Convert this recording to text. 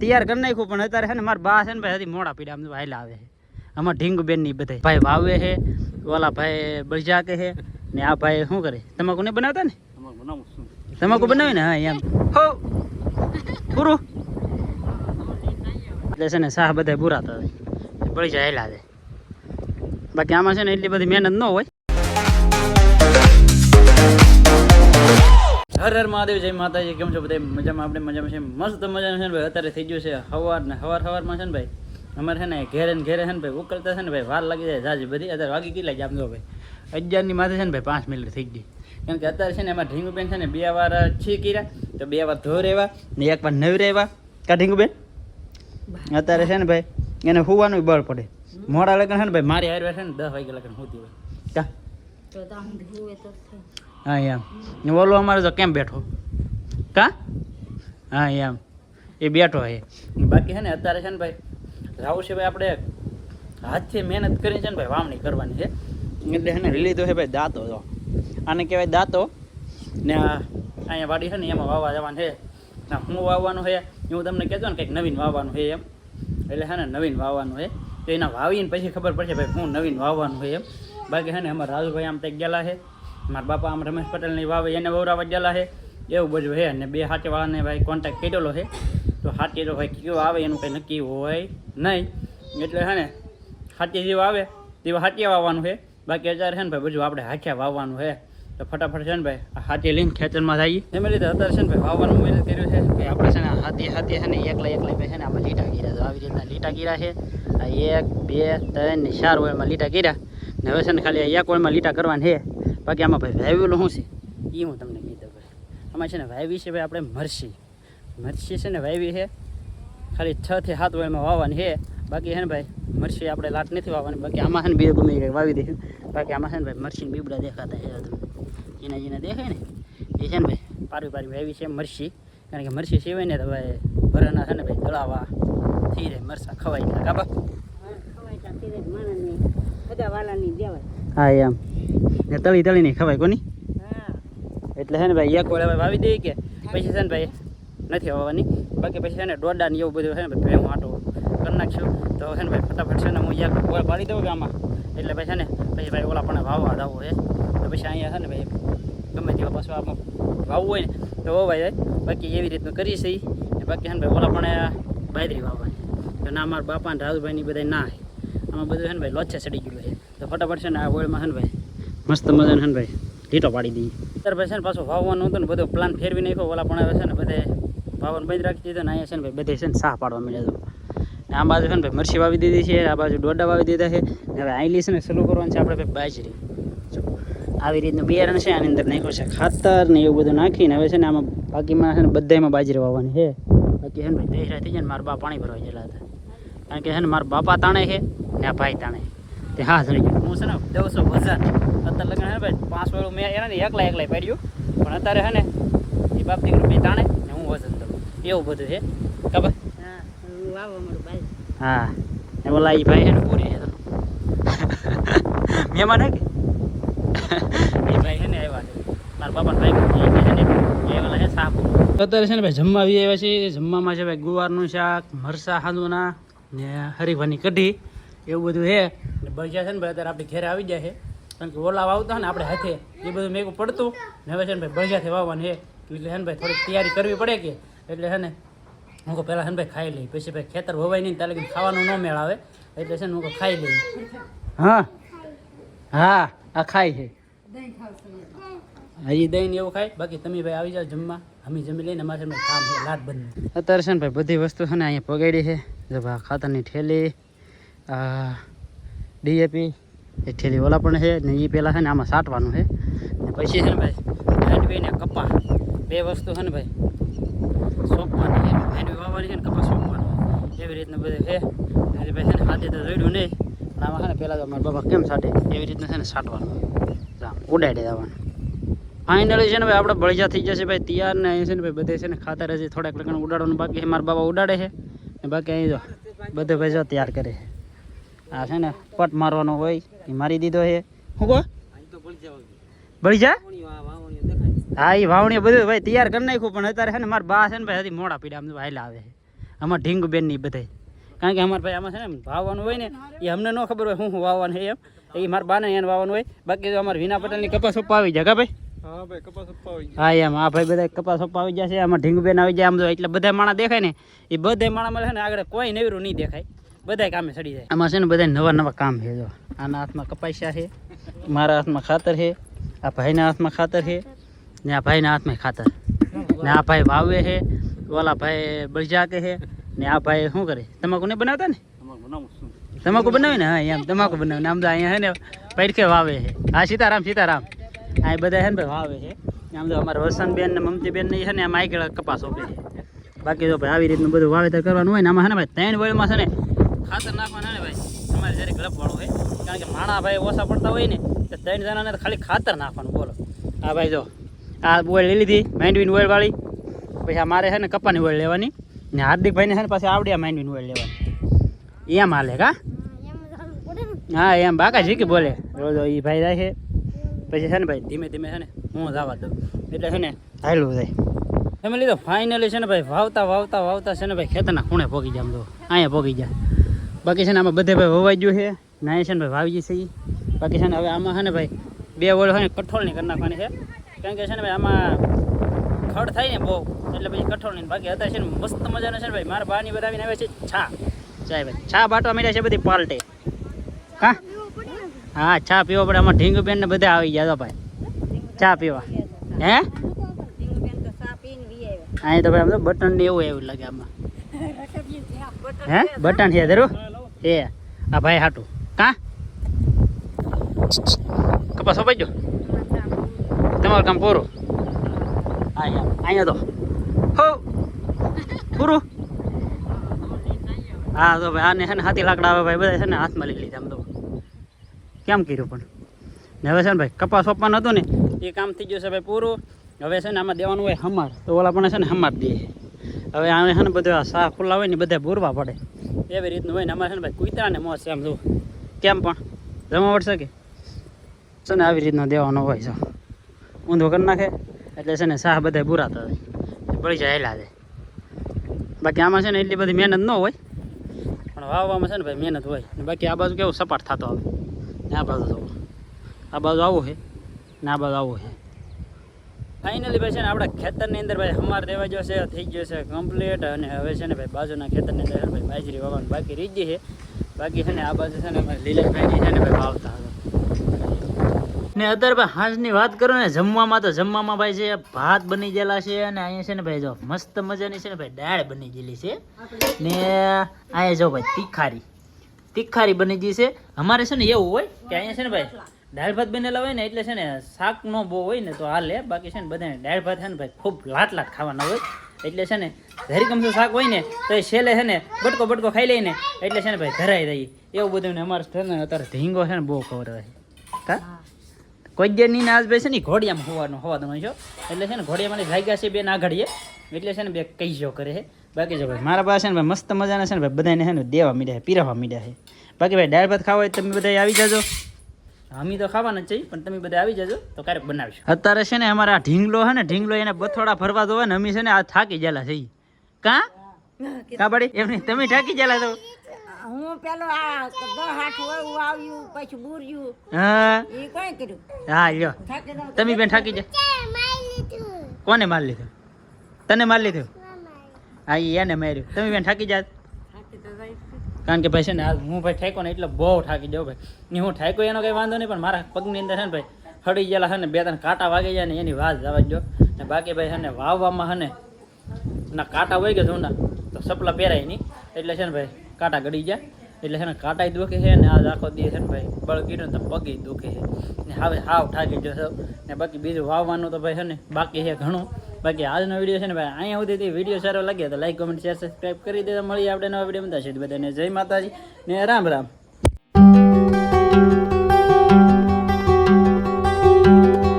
તૈયાર કરી નાખ્યું પણ અત્યારે છે ને મારા બા છે ને ભાઈ હજી મોડા પીડા આમ હાઈલા આવે છે આમાં ઢીંગુ બેન ની બધા ભાઈ વાવે છે ઓલા ભાઈ બળજા કે છે ને આ ભાઈ શું કરે તમાકુ નહીં બનાવતા ને તમાકુ બનાવે ને હા એમ હો પૂરું એટલે છે ને શાહ બધા બુરાતા બળજા હાઈલા છે બાકી આમાં છે ને એટલી બધી મહેનત ન હોય હર હર મહાદેવ જય માતાજી કેમ છો બધા મજામાં આપણે મજામાં છે મસ્ત મજાનું છે ને ભાઈ અત્યારે થઈ ગયું છે સવારમાં છે ને ભાઈ અમારે છે ને ઘેરે ને ભાઈ ઉકળતા છે ને ભાઈ વાર લાગી જાય જાજી બધી અત્યારે વાગી કેટલા જ આપજો ભાઈ 11ની માથે છે ને ભાઈ 5 મિનિટ થઈ ગઈ કેમ કે અત્યારે છે ને એમાં ઢીંગુબેન છે ને 2 વાર છી કર્યા તો 2 વાર ધો રહેવા ને 1 વાર નવી રહેવા કા ઢીંગુબેન અત્યારે છે ને ભાઈ એને હુવાનું બળ પડે મોડા લગન છે ને ભાઈ મારી હારવા છે ને 10 વાગે લગન હોતી હોય કા હા એમ ઓલો અમારે તો કેમ બેઠો કા હા એમ એ બેઠો છે બાકી છે ને અત્યારે છે ને ભાઈ રાવું છે ભાઈ આપણે હાથથી મહેનત કરીને છે ને ભાઈ વાવણી કરવાની છે એટલે છે ને લીધો છે ભાઈ દાંતો જો આને કહેવાય દાંતો ને અહીંયા વાડી છે ને એમાં વાવવા જવાનું છે હું વાવવાનું છે હું તમને કહેતો ને કંઈક નવીન વાવવાનું છે એમ એટલે છે ને નવીન વાવવાનું છે તો એના વાવીને પછી ખબર પડશે ભાઈ હું નવીન વાવવાનું છે એમ બાકી છે ને અમારા રાજુભાઈ આમ ત્યાં ગયેલા છે મારા બાપા આમ રમેશ પટેલની વાવે એને વવરાવા ગયેલા છે એવું બધું છે અને 2 હાટીવાળાને ભાઈ કોન્ટેક્ટ કરેલો છે તો હાટી તો ભાઈ કયો આવે એનું કંઈ નક્કી હોય નહીં એટલે છે ને હાટી જેવું આવે તેવા હાટીયા વાવવાનું છે બાકી અત્યારે છે ને ભાઈ બધું આપણે હાથિયા વાવવાનું છે તો ફટાફટ છે ને ભાઈ આ હાથી લઈને ખેતરમાં જઈએ એમ લીધે અત્યારે છે ને ભાઈ વાવવાનું મહેનત કર્યું છે કે આપણે છે ને હાથી છે ને એકલા ભાઈ છે ને આમાં લીટા ગીરા તો આવી રીતના લીટા ગીરા છે આ 1 2 3 ને 4 ઓળમાં લીટા ગીરા ને હવે છે ને ખાલી 1 ઓળમાં લીટા કરવાની છે બાકી આમાં ભાઈ વાવેલું શું છે એ હું તમને કીધું ભાઈ આમાં છે ને વાવી છે ભાઈ આપણે મરસી છે ને વાવી છે ખાલી 6 થી 7 ઓળમાં વાવવાની છે બાકી છે ને ભાઈ મરસી આપણે લાટ નથી વાવવાની બાકી આમાં છે ને બીજું ગમે કંઈ વાવી દઈશું બાકી આમાં છે ને ભાઈ મરસીને બીબડા દેખાતા છે તમને જેને દેખાય ને એ છે ને ભાઈ પારી વાવી છે મરસી કારણ કે મરસી સિવાય ને તો ભાઈ ભરાના છે ને ભાઈ દળાવા થઈ રહે મરસા ખવાઈ જાય કાબા હા એમ ને તળી નહીં ખવાય કોની એટલે છે ને ભાઈ 1 ઓળે વાવી દઈએ કે પછી છે ને ભાઈ નથી વાવવાની બાકી પછી છે ને ડોડા ને એવું બધું છે ને ભાઈ હું આટો કરી નાખશું તો છે ને ભાઈ ફટાફટ છે ને હું 1 ઓળ પાડી દઉં કે આમાં એટલે પછી છે ને પછી ભાઈ ઓલા પણ વાવવા દાવો છે તો પછી અહીંયા છે ને ભાઈ ગમે તેવા પાછું આમાં વાવવું હોય ને તો વાવાઈ જાય બાકી એવી રીતનું કરી છે ને બાકી છે ને ભાઈ ઓલા પણ બાજરી વાવવાની તો ના મારા બાપા ને રાજુભાઈની બધા ના આમાં બધું છે ને ભાઈ લોચે ચડી ગયું છે તો ફટાફટ છે ને આ ઓળમાં છે ને ભાઈ મસ્ત મજાને છે ને ભાઈ લીટો પાડી દઈએ ત્યાર પછી છે ને પાછું વાવવાનું હતું ને બધો પ્લાન ફેરવી નાખ્યો ઓલા પણ હવે છે ને બધે વાવવાનું બંધ રાખી દીધો ને અહીંયા છે ને ભાઈ બધે છે ને સાહ પાડવા મળ્યા હતો આ બાજુ છે ને ભાઈ મરસી વાવી દીધી છે આ બાજુ ડોડા વાવી દીધા છે હવે આઈલી છે ને શરૂ કરવાનું છે આપણે ભાઈ બાજરી આવી રીતનું બિયારણ છે આની અંદર નાખ્યું છે ખાતર ને એવું બધું નાખીને હવે છે ને આમાં બાકીમાં છે ને બધામાં બાજરી વાવવાની છે બાકી છે ને ભાઈ દહેરા થઈ જાય ને મારા બા પાણી ભરવા ગયેલા હતા કારણ કે છે ને મારા બાપા તાણે છે ને આ ભાઈ તાણે તે હા જણી ગયું હું છે ને 200 વજન અત્યારે લગ્ન છે ને ભાઈ 5 વાળું મેં એને એકલા પાડ્યું પણ અત્યારે છે ને એ બાપ દીકરો બે તાણે ને હું વજન દઉં એવું બધું છે ખબર હા એ બોલા એ ભાઈ છે ને પૂરી છે તો મહેમાન હે કે એ ભાઈ છે ને આવ્યા છે મારા બાપા ભાઈ છે ને એ વાલા છે સાપ અત્યારે છે ને ભાઈ જમવા આવી આવ્યા છે જમવામાં છે ભાઈ ગુવારનું શાક મરસા હાંદુના ને હરીભાની કઢી એવું બધું છે ને બળજા છે ને ભાઈ અત્યારે આપણે ઘેરે આવી જાય છે કારણ કે ઓલા વાવતા ને આપણે હાથે એ બધું મેઘું પડતું ને હવે છે ને ભાઈ બળજાથી વાવવાનું છે એટલે છે ને ભાઈ થોડીક તૈયારી કરવી પડે કે એટલે છે ને હું કહું પહેલાં છે ને ભાઈ ખાઈ લઈ પછી ભાઈ ખેતર હોવાય નહીં ત્યારે ખાવાનું ન મેળ આવે એટલે છે ને હું કહું ખાઈ લઈ હા હા આ ખાય છે હજી દહીં એવું ખાય બાકી તમે ભાઈ આવી જાઓ જમવા અમે જમી લઈને અમારે કામ છે લાટ બંધ અત્યારે છે ને ભાઈ બધી વસ્તુ છે ને અહીંયા પગાડી છે જો ભાઈ ખાતરની થેલી DAP એ થેલી ઓલા પણ છે ને એ પહેલાં છે ને આમાં સાટવાનું છે ને પછી છે ને ભાઈ હેન્ડવી ને કપા 2 વસ્તુ છે ને ભાઈ સોંપવાની છે હેન્ડવી વાવવાની છે ને કપા સોંપવાની એવી રીતનું બધું છે એટલે ભાઈ છે ને હાથે તો જોડ્યું નહીં પણ આમાં છે ને પહેલાં તો મારા બાબા કેમ સાટે એવી રીતનું છે ને સાટવાનું ઉડાડી દેવાનું ફાઇનલી છે ને ભાઈ આપણે બળજા થઈ જશે ભાઈ તૈયાર ને અહીં છે ને ભાઈ બધે છે ને ખાતર હજી થોડાક લગન ઉડાડવાનું બાકી છે મારા બાબા ઉડાડે છે ને બાકી અહીં જો બધે ભાઈ જો તૈયાર કરે છે આ છે ને પટ મારવાનો હોય એ મારી દીધો છે શું કહો બળજા હા એ વાવણી બધું ભાઈ તૈયાર કરી નાખ્યું પણ અત્યારે છે ને મારા બા છે ને ભાઈ હજી મોડા પીડા આમ હાઈલા આવે છે આમાં ઢીંગુ બેન ની બધાય, કારણ કે અમારા ભાઈ આમાં છે ને વાવવાનું હોય ને એ અમને ન ખબર હોય હું વાવવાનું છે એમ, એ મારા બાને એને વાવવાનું હોય. બાકી તો અમારે વિના પટેલની કપાસ સોપા આવી જાય કા ભાઈ? હા ભાઈ કપાસ સોપા આવી હા એમ આ ભાઈ બધા કપાસ સોપા આવી જશે. આમાં ઢીંગુ બેન આવી જાય. આમ તો એટલે બધા માણા દેખાય ને એ બધા માણામાં છે ને આગળ કોઈ નવીરું નહીં દેખાય, બધા કામે ચડી જાય. આમાં છે ને બધા નવા નવા કામ છે. જો આના હાથમાં કપાસ્યા છે, મારા હાથમાં ખાતર છે, આ ભાઈના હાથમાં ખાતર છે ને આ ભાઈના હાથમાં ખાતર, ને આ ભાઈ વાવે છે, ઓલા ભાઈ બળજાકે છે ને આ ભાઈ શું કરે? તમાકુ નહીં બનાવતા ને? તમાકુ બનાવે ને? હા એમ તમાકુ બનાવે ને. આમ તો અહીંયા છે ને પૈડકે વાવે છે. હા સીતારામ સીતારામ. આ બધા છે ને ભાઈ વાવે છે. આમ તો અમારા વસંતબેન ને મમતીબેન ને છે ને આમ આગળ કપાસ ઓપે છે. બાકી તો ભાઈ આવી રીતનું બધું વાવેતર કરવાનું હોય ને. આમાં છે ને ભાઈ 3 વેળમાં છે ને ખાતર નાખવાનું ને ભાઈ અમારે જયારે ગળપ વાળું હોય, કારણ કે માણા ભાઈ ઓછા પડતા હોય ને તો 3 જણાને ખાલી ખાતર નાખવાનું. બોલો આ ભાઈ જો આ બોળ લઈ લીધી માંડવીની ઓળ વાળી, પછી આ મારે છે ને કપાની ઓળ લેવાની ને હાર્દિકભાઈને છે ને પાછી આવડે આ માંડવીની ઓળ લેવાની. એમ હાલે કા? હા એમ બાકા જી કે બોલે રોજ એ ભાઈ જાય છે. પછી છે ને ભાઈ ધીમે ધીમે છે ને હું જવા દઉં એટલે છે ને હાયલું જાય. તમે લીધો ફાઇનલી છે ને ભાઈ વાવતા વાવતા વાવતા છે ને ભાઈ ખેતરના ખૂણે પોગી જાય. આમ તો અહીંયા પોગી જાય. બાકી છે ને આમાં બધે ભાઈ વવાઈ ગયું છે ને અહીંયા છે ને ભાઈ વાવી જશે. બાકી છે ને હવે આમાં છે ને ભાઈ 2 ઓળ હોય ને કઠોળની કરી નાખવાની છે, કારણ કે છે ને ભાઈ આમાં ખડ થાય ને બહુ એટલે પછી કઠોળની. બાકી અત્યારે છે ને મસ્ત મજાનો છે ને ભાઈ મારા બાની બનાવીને આવે છે છા ચાય ભાઈ છા બાટવા માંડ્યા છે બધી પાલટે. હા હા ચા પીવા પડે. આમાં ઢીંગુ બેન ને બધા આવી ગયા ભાઈ ચા પીવા. હે અહીં તો ભાઈ આમ તો બટન ને એવું લાગે આમાં. હે બટન છે ધરું એ આ ભાઈ હાટું કા કપાસ સોપાઈ ગયો તમારું કામ પૂરું. અહીંયા તો હો પૂરું. હા તો ભાઈ આને છે ને 7 લાકડા આવે ભાઈ બધા છે ને હાથમાં લઈ લીધા. આમ તો કેમ કર્યું પણ ને હવે છે ને ભાઈ કપાસ સોંપવાનું હતું ને એ કામ થઈ ગયું છે ભાઈ પૂરું. હવે છે ને આમાં દેવાનું હોય હમાર, તો ઓલા પણ છે ને હમાર દે. હવે આને છે ને બધું શાહ ખુલ્લા હોય ને બધા ભૂરવા પડે એવી રીતનું હોય ને. અમારે છે ને ભાઈ કુતરાને મોજ છે આમ જો કેમ પણ જમા પડશે કે છે ને આવી રીતનો દેવાનો હોય છે. ઊંધો કરી નાખે એટલે છે ને શાહ બધા બુરાતા હોય બળી જાય હેલા જાય. બાકી આમાં છે ને એટલી બધી મહેનત ન હોય પણ વાવવામાં છે ને ભાઈ મહેનત હોય. ને બાકી આ બાજુ કેવું સપાટ થતો આવે ને આ બાજુ જવું, આ બાજુ આવું છે ને આ બાજુ આવું છે. ફાઇનલી ભાઈ છે ને આપણા ખેતરની અંદર ભાઈ હમાર દેવા જો છે થઈ ગયો છે કમ્પ્લીટ. અને હવે છે ને ભાઈ બાજુના ખેતરની અંદર ભાઈ બાજરી વાવવાનું બાકી રહી ગઈ છે. બાકી છે ને આ બાજુ છે ને ભાઈ લીલાભાઈ છે ને ભાઈ વાવતા હવે. ને અત્યારે ભાઈ હાંજની વાત કરું ને જમવામાં, તો જમવામાં ભાઈ છે ભાત બની ગયેલા છે અને અહીંયા છે ને ભાઈ જો મસ્ત મજાની છે ને ભાઈ દાળ બની ગયેલી છે ને અહીંયા જો ભાઈ તીખારી બની ગઈ છે. અમારે છે ને એવું હોય કે અહીંયા છે ને ભાઈ દાળ ભાત બનેલા હોય ને એટલે છે ને શાક નો બહુ હોય ને તો હાલે. બાકી છે ને બધાને દાળ ભાત છે ને ભાઈ ખૂબ લાટ ખાવાના હોય એટલે છે ને ધરી ગમતું શાક હોય ને તો એ છેલ્લે છે ને બટકો ખાઈ લઈને એટલે છે ને ભાઈ ધરાઈ રહી એવું બધું. ને અમારે છે ને અત્યારે ઢીંગો છે ને બહુ ખબર કા કોઈ જે ની આજ ભાઈ છે ને ઘોડિયામાં હોવા દો છો એટલે છે ને ઘોડિયામાં ભાગ્યા છે બે ના ઘડીએ એટલે છે ને બે કહીજો કરે છે. બાકી જો ભાઈ મારા પાસે છે ને ભાઈ મસ્ત મજાના છે ને ભાઈ બધાને છે ને દેવા મીડ્યા છે, પીરવવા મીડ્યા છે. બાકી ભાઈ દાળ ભાત ખાવા હોય તમે બધા આવી જાજો. અમે તો ખાવાના જ છે પણ તમે બધા આવી જાજો તો ક્યારેક બનાવીશું. અત્યારે છે ને અમારા આ ઢીંગલો છે ને ઢીંગલો એને બથોડા ભરવા દો ને અમે છે ને આ થાકી ગયેલા છે. કા બાડી એમની તમે થાકી ગયેલા તો હું પેલો આ 10 હોય આવ્યું પછી બુર્યું હા એ કઈ કર્યું. હા લ્યો તમે બેન થાકી જા. કોને માર લીધું? તને માર લીધું? હા એને માર્યું. તમે બેન થાકી જા. કારણ કે ભાઈ છે ને હું ભાઈ ઠાકો ને એટલે બહુ થાકી જાઉં ભાઈ. હું ઠાકો એનો કંઈ વાંધો નહીં પણ મારા પગની અંદર છે ને ભાઈ હળી ગયેલા છે ને 2-3 કાંટા વાગી જાય ને એની વાત જવા દો. ને બાકી ભાઈ છે ને વાવવામાં છે ને ના કાંટા હોય કે જૂના તો સપલા પહેરાય નહીં એટલે છે ને ભાઈ કાંટા ગળી જાય એટલે છે ને કાંટાય દુખે છે ને આજ આખો દી છે ને ભાઈ બળ ગીરું ને તો પગે દુખે છે ને હવે હાવ થાકી જશો. ને બાકી બીજું વાવવાનું તો ભાઈ છે ને બાકી છે ઘણું. બાકી આજનો વિડીયો છે ને ભાઈ અહીંયા સુધી વિડીયો સારો લાગ્યો તો લાઈક કમેન્ટ શેર સબસ્ક્રાઈબ કરી દેતા. મળીએ આપણે નવા વિડીયો બધા છે બધાને જય માતાજી ને રામ રામ.